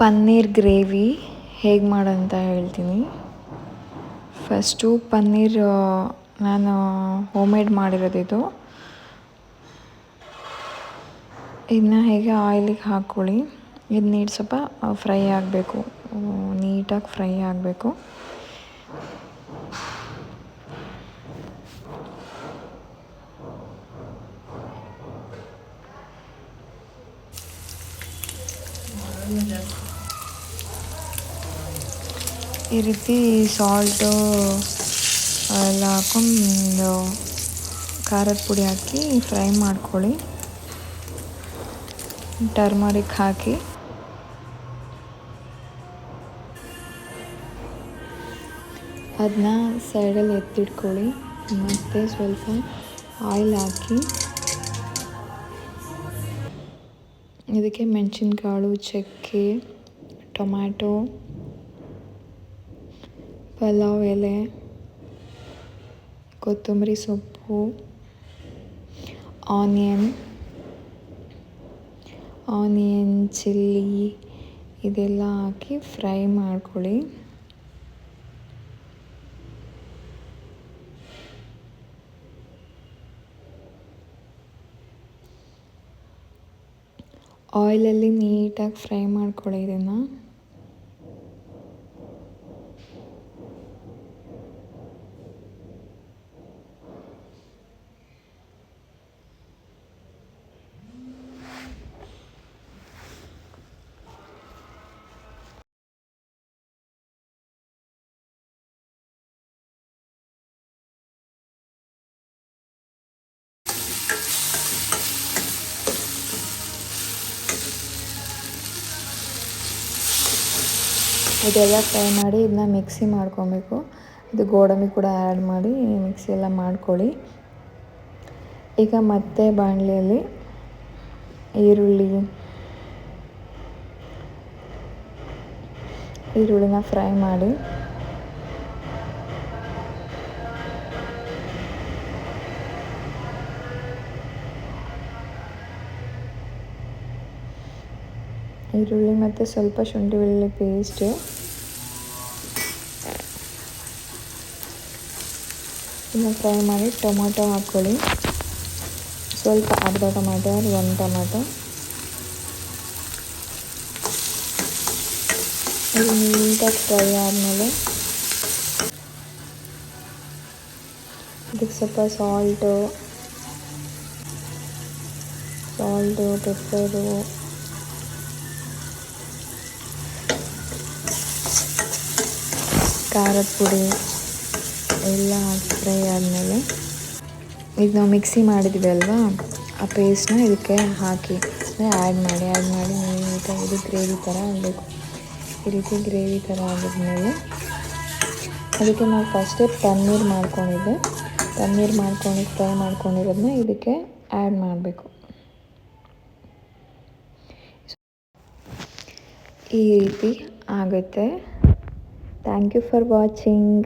Paneer gravy ಹೇಗೆ ಮಾಡೋಂತ ಹೇಳ್ತೀನಿ. First paneer ನಾನು ಹೋಮ್ಮೇಡ್ ಮಾಡಿರೋದಿದು. ಇದನ್ನ ಹೇಗೆ ಆಯಿಲಿಗೆ ಹಾಕ್ಕೊಳ್ಳಿ. ಇದು ನೀರು ಸ್ವಲ್ಪ ಫ್ರೈ ಆಗಬೇಕು, ನೀಟಾಗಿ ಫ್ರೈ ಆಗಬೇಕು. ಈ ರೀತಿ ಸಾಲ್ಟು ಎಲ್ಲ ಹಾಕೊಂಡು ಖಾರದ ಪುಡಿ ಹಾಕಿ ಫ್ರೈ ಮಾಡ್ಕೊಳ್ಳಿ. ಟರ್ಮರಿಕ್ ಹಾಕಿ ಅದನ್ನ ಸೈಡಲ್ಲಿ ಎತ್ತಿಟ್ಕೊಳ್ಳಿ. ಮತ್ತು ಸ್ವಲ್ಪ ಆಯಿಲ್ ಹಾಕಿ ಇದಕ್ಕೆ ಮೆಣಸಿನ್ಕಾಳು, ಚಕ್ಕೆ, ಟೊಮ್ಯಾಟೊ, ಪಲಾವ್ ಎಲೆ, ಕೊತ್ತಂಬರಿ ಸೊಪ್ಪು, ಆನಿಯನ್, ಚಿಲ್ಲಿ ಇದೆಲ್ಲ ಹಾಕಿ ಫ್ರೈ ಮಾಡ್ಕೊಳ್ಳಿ. ಆಯಿಲಲ್ಲಿ ನೀಟಾಗಿ ಫ್ರೈ ಮಾಡ್ಕೊಳ್ಳಿ ಇದನ್ನು. ಇದೆಲ್ಲ ಫ್ರೈ ಮಾಡಿ ಇದನ್ನ ಮಿಕ್ಸಿ ಮಾಡ್ಕೊಬೇಕು. ಇದು ಗೋಡಂಬಿ ಕೂಡ ಆ್ಯಡ್ ಮಾಡಿ ಮಿಕ್ಸಿ ಎಲ್ಲ ಮಾಡ್ಕೊಳ್ಳಿ. ಈಗ ಮತ್ತೆ ಬಾಣಲೆಯಲ್ಲಿ ಈರುಳ್ಳಿನ ಫ್ರೈ ಮಾಡಿ ಈರುಳ್ಳಿ ಮತ್ತು ಸ್ವಲ್ಪ ಶುಂಠಿ ಬೆಳ್ಳುಳ್ಳಿ ಪೇಸ್ಟು, ಇದನ್ನ ಫ್ರೈ ಮಾಡಿ ಟೊಮೊಟೊ ಹಾಕ್ಕೊಳ್ಳಿ. ಸ್ವಲ್ಪ ಅರ್ಧ ಟೊಮ್ಯಾಟೊ, 1 ಟೊಮ್ಯಾಟೊ. ಇದು ನೀಟಾಗಿ ಫ್ರೈ ಆದಮೇಲೆ ಇದಕ್ಕೆ ಸ್ವಲ್ಪ ಸಾಲ್ಟು, ಪೆಪ್ಪರು, ಖಾರದ ಪುಡಿ ಎಲ್ಲ ಹಾಕಿ ಫ್ರೈ ಆದಮೇಲೆ ಈಗ ನಾವು ಮಿಕ್ಸಿ ಮಾಡಿದ್ವಿ ಅಲ್ವಾ, ಆ ಪೇಸ್ಟ್ನ ಇದಕ್ಕೆ ಹಾಕಿ ಆ್ಯಡ್ ಮಾಡಿ ನೀಟಾಗಿ ಇದು ಗ್ರೇವಿ ಥರ ಆಗಬೇಕು. ಈ ರೀತಿ ಗ್ರೇವಿ ಥರ ಆಗಿದ್ಮೇಲೆ ಅದಕ್ಕೆ ನಾವು ಫಸ್ಟೇ ಪನ್ನೀರ್ ಫ್ರೈ ಮಾಡ್ಕೊಂಡಿರೋದನ್ನ ಇದಕ್ಕೆ ಆ್ಯಡ್ ಮಾಡಬೇಕು. ಈ ರೀತಿ ಆಗುತ್ತೆ. Thank you for watching.